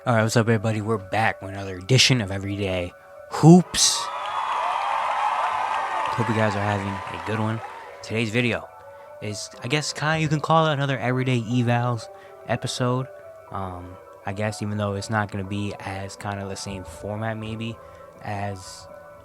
Alright, what's up, everybody? We're back with another edition of Everyday Hoops. Hope you guys are having a good one. Today's video is, I guess, you can call it another Everyday Evals episode. I guess, even though it's not going to be as kind of the same format, maybe,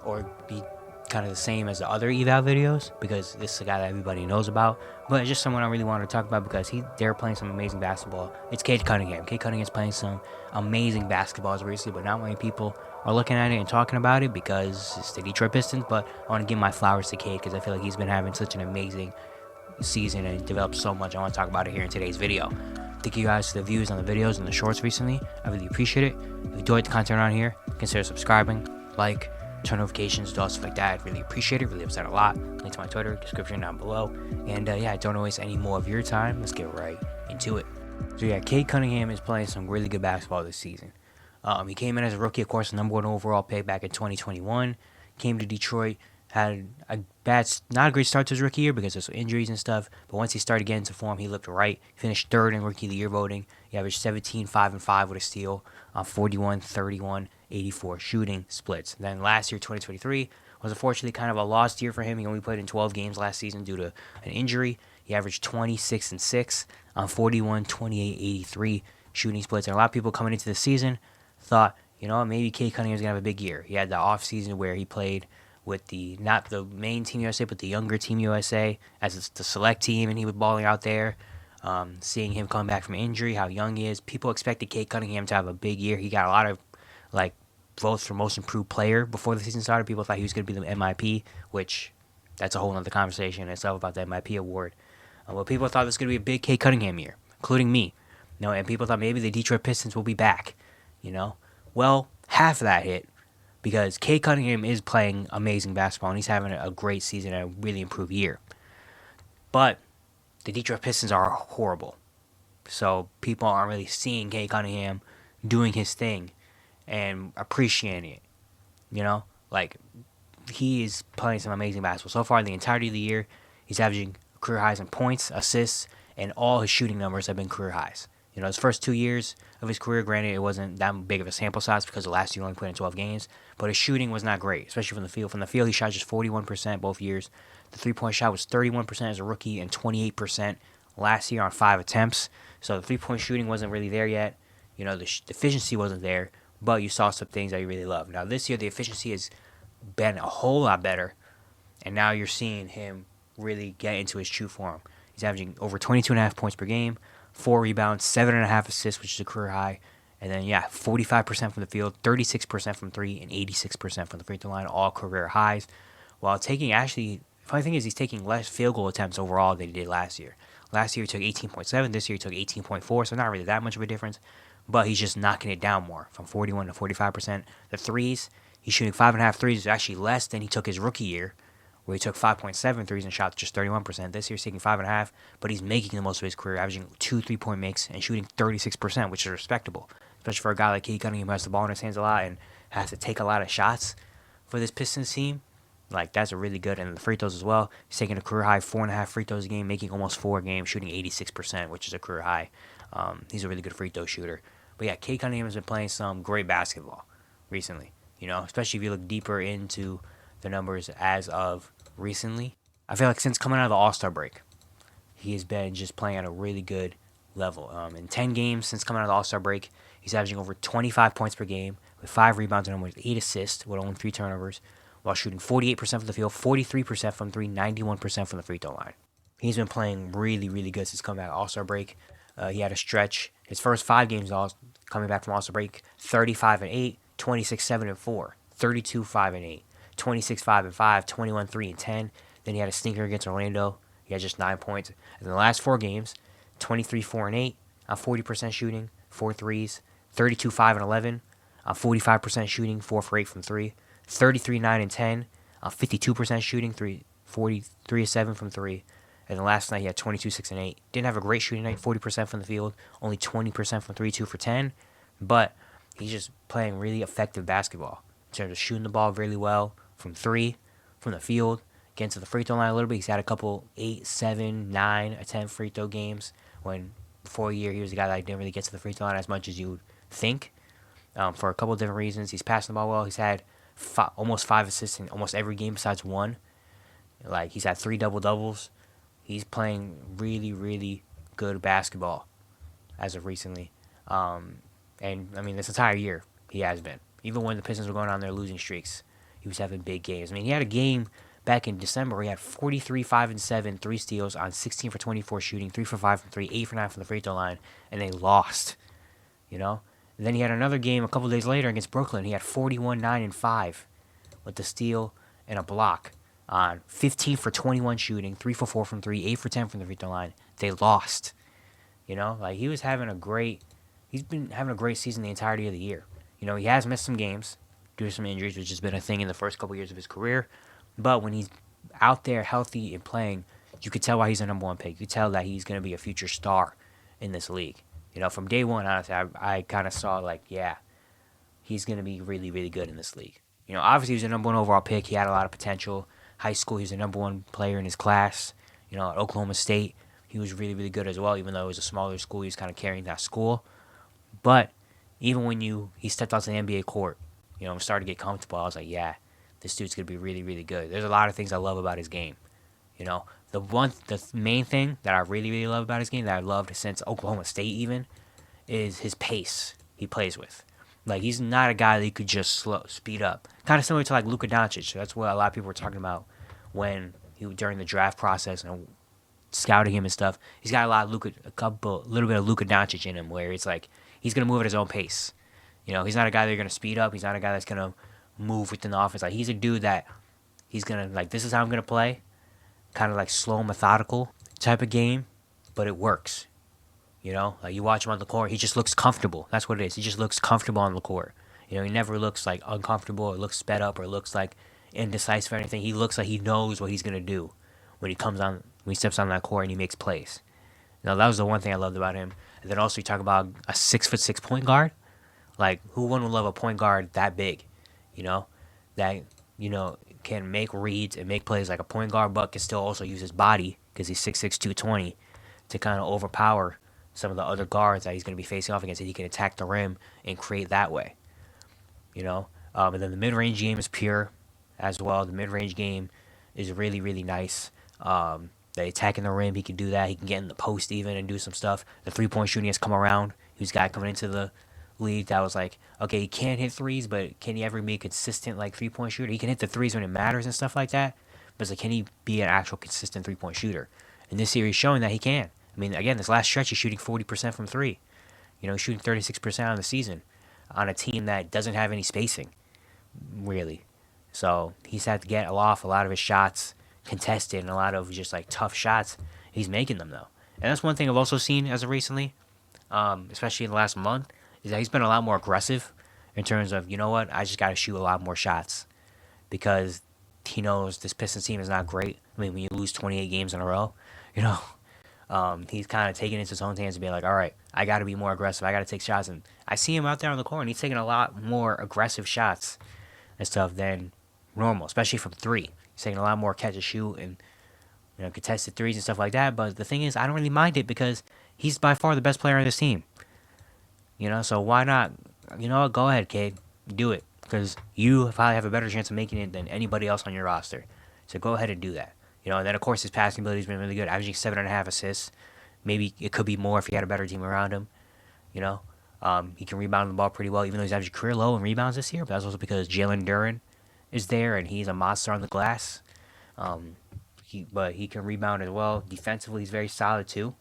or be kind of the same as the other eval videos, because this is a guy that everybody knows about, but it's just someone I really wanted to talk about because they're playing some amazing basketball. It's Cade Cunningham. Cade Cunningham's playing some amazing basketball as recently, but not many people are looking at it and talking about it because it's the Detroit Pistons. But I want to give my flowers to Cade because I feel like he's been having such an amazing season and developed so much. I want to talk about it here in today's video. Thank you guys for the views on the videos and the shorts recently. I really appreciate it. If you enjoyed the content around here, consider subscribing, like, turn notifications, do stuff like that. I'd really appreciate it. Really upset a lot. Link to my Twitter description down below. And yeah, I don't waste any more of your time. Let's get right into it. So yeah, Cade Cunningham is playing some really good basketball this season. He came in as a rookie, of course, the number 1 overall pick back in 2021. Came to Detroit, had not a great start to his rookie year because of some injuries and stuff. But once he started getting into form, he looked right. He finished third in Rookie of the Year voting. He averaged 17, 5, and 5 with a steal, 41, 31, 84 shooting splits. Then last year, 2023, was unfortunately kind of a lost year for him. He only played in 12 games last season due to an injury. He averaged 26 and 6 on 41, 28, 83 shooting splits. And a lot of people coming into the season thought, maybe Cade Cunningham's going to have a big year. He had the offseason where he played with not the main Team USA, but the younger Team USA as the select team, and he was balling out there. Seeing him come back from injury, how young he is, people expected Cade Cunningham to have a big year. He got a lot of votes for most improved player before the season started. People thought he was going to be the MIP, which that's a whole other conversation in itself about the MIP award. But people thought this was going to be a big Cade Cunningham year, including me. And people thought maybe the Detroit Pistons will be back. Well, half of that hit because Cade Cunningham is playing amazing basketball and he's having a great season and a really improved year. But the Detroit Pistons are horrible. So people aren't really seeing Cade Cunningham doing his thing and appreciating it. He is playing some amazing basketball. So far, the entirety of the year, he's averaging career highs in points, assists, and all his shooting numbers have been career highs. His first 2 years of his career, granted, it wasn't that big of a sample size because the last year he only played in 12 games, but his shooting was not great, especially from the field. From the field, he shot just 41% both years. The three-point shot was 31% as a rookie and 28% last year on 5 attempts. So the three-point shooting wasn't really there yet. The efficiency wasn't there, but you saw some things that you really love. Now, this year, the efficiency has been a whole lot better, and now you're seeing him really get into his true form. He's averaging over 22.5 points per game, 4 rebounds, 7.5 assists, which is a career high. And then, 45% from the field, 36% from 3, and 86% from the free throw line, all career highs. While funny thing is he's taking less field goal attempts overall than he did last year. Last year he took 18.7, this year he took 18.4, so not really that much of a difference. But he's just knocking it down more, from 41 to 45%. The threes, he's shooting 5.5 threes, is actually less than he took his rookie year, where he took 5.7 threes and shot just 31%. This year he's taking 5.5, but he's making the most of his career, averaging 2 3-point makes and shooting 36%, which is respectable, especially for a guy like Cade Cunningham who has the ball in his hands a lot and has to take a lot of shots for this Pistons team. That's a really good, and the free throws as well. He's taking a career high 4.5 free throws a game, making almost 4 a game, shooting 86%, which is a career high. He's a really good free throw shooter. But yeah, Cade Cunningham has been playing some great basketball recently. Especially if you look deeper into the numbers as of recently. I feel like since coming out of the All-Star break, he has been just playing at a really good level. In 10 games since coming out of the All-Star break, he's averaging over 25 points per game with 5 rebounds and almost 8 assists with only 3 turnovers, while shooting 48% from the field, 43% from 3, 91% from the free throw line. He's been playing really, really good since coming back All-Star break. He had a stretch. His first 5 games coming back from All-Star break, 35 and 8, 26, 7 and 4, 32, 5 and 8, 26, 5 and 5, 21, 3 and 10. Then he had a stinker against Orlando. He had just 9 points. And in the last 4 games, 23, 4 and 8 on 40% shooting, 4 threes, 32, 5 and 11 on 45% shooting, 4 for 8 from 3, 33, 9 and 10 on 52% shooting, 43 7 from 3. And then last night he had 22, 6 and 8. Didn't have a great shooting night, 40% from the field, only 20% from 3, 2 for 10. But he's just playing really effective basketball in terms of shooting the ball really well from 3, from the field, getting to the free throw line a little bit. He's had a couple 8, 7, 9 attempt free throw games when before a year he was a guy that didn't really get to the free throw line as much as you would think. for a couple of different reasons. He's passing the ball well. He's had almost 5 assists in almost every game besides one. Like, he's had 3 double-doubles. He's playing really, really good basketball as of recently. And, I mean, this entire year, he has been. Even when the Pistons were going on their losing streaks, he was having big games. I mean, he had a game back in December where he had 43, 5, and 7, 3 steals on 16 for 24 shooting, 3 for 5 from 3, 8 for 9 from the free throw line, and they lost, you know? And then he had another game a couple days later against Brooklyn. He had 41, 9, and 5 with a steal and a block on 15 for 21 shooting, 3 for 4 from 3, 8 for 10 from the free throw line. They lost, you know? Like, he's been having a great season the entirety of the year. You know, he has missed some games due to some injuries, which has been a thing in the first couple years of his career. But when he's out there healthy and playing, you could tell why he's a number one pick. You could tell that he's going to be a future star in this league. You know, from day one, honestly, I kind of saw, like, yeah, he's going to be really, really good in this league. You know, obviously, he was a number one overall pick. He had a lot of potential. High school, he was the number one player in his class. You know, at Oklahoma State, he was really, really good as well, even though it was a smaller school. He was kind of carrying that school. But even when he stepped onto the NBA court, you know, and started to get comfortable, I was like, yeah, this dude's going to be really, really good. There's a lot of things I love about his game. You know, the main thing that I really, really love about his game, that I've loved since Oklahoma State even, is his pace he plays with. Like, he's not a guy that you could just speed up. Kind of similar to, like, Luka Doncic. That's what a lot of people were talking about when during the draft process and scouting him and stuff. He's got a little bit of Luka Doncic in him, where it's like he's going to move at his own pace. You know, he's not a guy that you're going to speed up. He's not a guy that's going to move within the offense. Like, he's a dude that he's going to, like, this is how I'm going to play. Kind of like slow, methodical type of game, but it works. You know, like, you watch him on the court, he just looks comfortable. That's what it is. He just looks comfortable on the court. You know, he never looks like uncomfortable or looks sped up or looks like indecisive or anything. He looks like he knows what he's going to do when he steps on that court and he makes plays. Now, that was the one thing I loved about him. And then also you talk about a 6'6" point guard. Like, who wouldn't love a point guard that big, you know, that, you know, can make reads and make plays like a point guard, but can still also use his body, because he's 6'6", 220, to kind of overpower some of the other guards that he's going to be facing off against, and he can attack the rim and create that way, you know. And then the mid-range game is pure as well. The mid-range game is really, really nice. The attacking the rim, he can do that. He can get in the post even and do some stuff. The three-point shooting has come around. He was a guy coming into the league that was like, okay, he can't hit threes, but can he ever be a consistent, like, three-point shooter? He can hit the threes when it matters and stuff like that, but it's like, can he be an actual consistent three-point shooter? And this year he's showing that he can. I mean, again, this last stretch he's shooting 40% from three. You know, he's shooting 36% on the season on a team that doesn't have any spacing, really. So he's had to get off a lot of his shots contested and a lot of just, like, tough shots. He's making them, though. And that's one thing I've also seen as of recently, especially in the last month, is that he's been a lot more aggressive in terms of, you know what, I just got to shoot a lot more shots, because he knows this Pistons team is not great. I mean, when you lose 28 games in a row, you know, he's kind of taking it into his own hands and being like, all right, I got to be more aggressive. I got to take shots. And I see him out there on the court, and he's taking a lot more aggressive shots and stuff than normal, especially from three. He's taking a lot more catch and shoot and, you know, contested threes and stuff like that. But the thing is, I don't really mind it, because he's by far the best player on this team. You know, so why not? You know what? Go ahead, kid. Do it. Because you probably have a better chance of making it than anybody else on your roster. So go ahead and do that. You know, and then, of course, his passing ability has been really good, averaging 7.5 assists. Maybe it could be more if he had a better team around him. You know, he can rebound the ball pretty well, even though he's averaging career low in rebounds this year. But that's also because Jalen Duren is there, and he's a monster on the glass. But he can rebound as well. Defensively, he's very solid, too.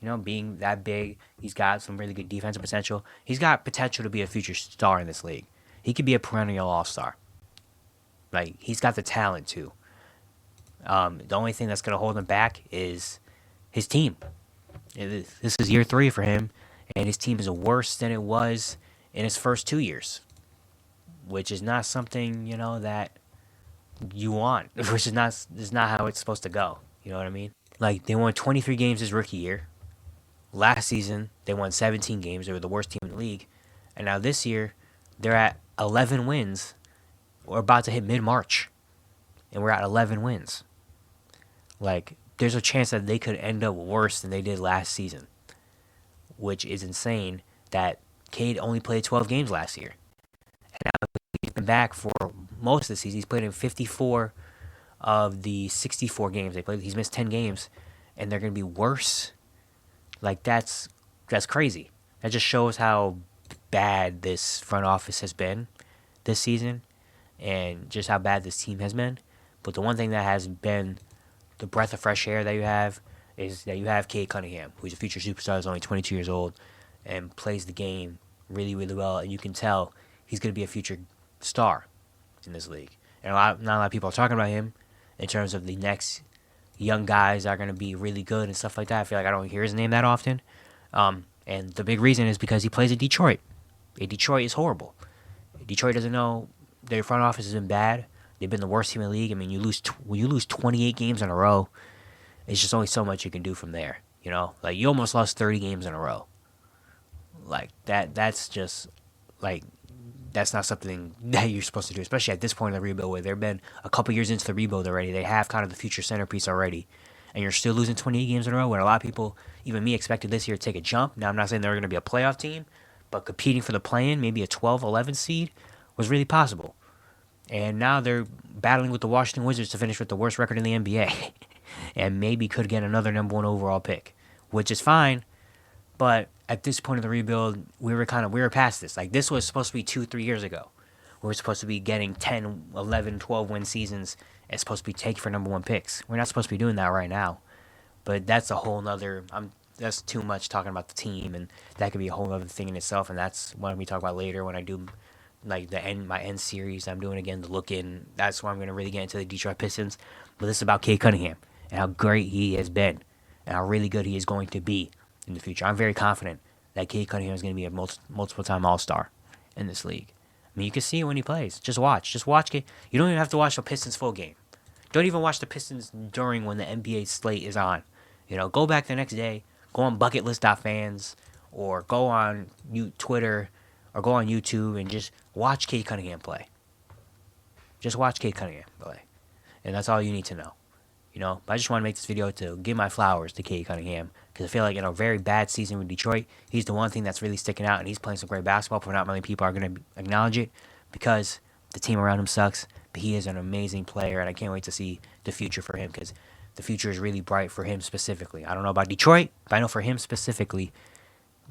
You know, being that big, he's got some really good defensive potential. He's got potential to be a future star in this league. He could be a perennial all-star. Like, he's got the talent, too. The only thing that's going to hold him back is his team. This is year 3 for him, and his team is worse than it was in his first 2 years, which is not something, you know, that you want, which is not how it's supposed to go. You know what I mean? Like, they won 23 games his rookie year. Last season, they won 17 games. They were the worst team in the league. And now this year, they're at 11 wins. We're about to hit mid-March, and we're at 11 wins. Like, there's a chance that they could end up worse than they did last season, which is insane that Cade only played 12 games last year. And now he's been back for most of the season. He's played in 54 of the 64 games they played. He's missed 10 games, and they're going to be worse. Like, that's crazy. That just shows how bad this front office has been this season and just how bad this team has been. But the one thing that has been the breath of fresh air that you have is that you have Cade Cunningham, who's a future superstar, is only 22 years old, and plays the game really, really well. And you can tell he's going to be a future star in this league. And not a lot of people are talking about him in terms of the next young guys that are going to be really good and stuff like that. I feel like I don't hear his name that often. And the big reason is because he plays in Detroit. And Detroit is horrible. Detroit doesn't know their front office has been bad. They've been the worst team in the league. I mean, when you lose 28 games in a row, it's just only so much you can do from there. You know, like you almost lost 30 games in a row. Like that's just like that's not something that you're supposed to do, especially at this point in the rebuild where they've been a couple years into the rebuild already. They have kind of the future centerpiece already, and you're still losing 28 games in a row. When a lot of people, even me, expected this year to take a jump. Now I'm not saying they're going to be a playoff team, but competing for the play-in, maybe a 12-11 seed, was really possible. And now they're battling with the Washington Wizards to finish with the worst record in the NBA. And maybe could get another number 1 overall pick, which is fine. But at this point of the rebuild, we were past this. Like, this was supposed to be 2-3 years ago. We were supposed to be getting 10, 11, 12 win seasons and supposed to be taken for number 1 picks. We're not supposed to be doing that right now. But that's a whole nother, that's too much talking about the team, and that could be a whole other thing in itself. And that's what we talk about later when I do like my end series I'm doing again, the look in. That's where I'm going to really get into the Detroit Pistons. But this is about Cade Cunningham and how great he has been and how really good he is going to be in the future. I'm very confident that Cade Cunningham is going to be a multiple-time All-Star in this league. I mean, you can see it when he plays. Just watch. Cade. You don't even have to watch the Pistons full game. Don't even watch the Pistons during when the NBA slate is on. You know, go back the next day, go on bucketlist.fans, or go on Twitter, or go on YouTube and just watch Cade Cunningham play. Just watch Cade Cunningham play. And that's all you need to know. You know, but I just want to make this video to give my flowers to Cade Cunningham, because I feel like in a very bad season with Detroit, he's the one thing that's really sticking out, and he's playing some great basketball, but not many people are going to acknowledge it because the team around him sucks. But he is an amazing player, and I can't wait to see the future for him, because the future is really bright for him specifically. I don't know about Detroit, but I know for him specifically,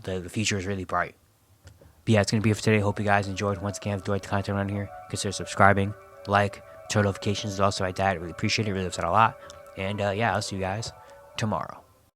the future is really bright. But yeah, it's going to be it for today. Hope you guys enjoyed. Once again, if you like the content around here, consider subscribing, like, turn notifications also like that. I really appreciate it. It really helps out a lot. And yeah, I'll see you guys tomorrow.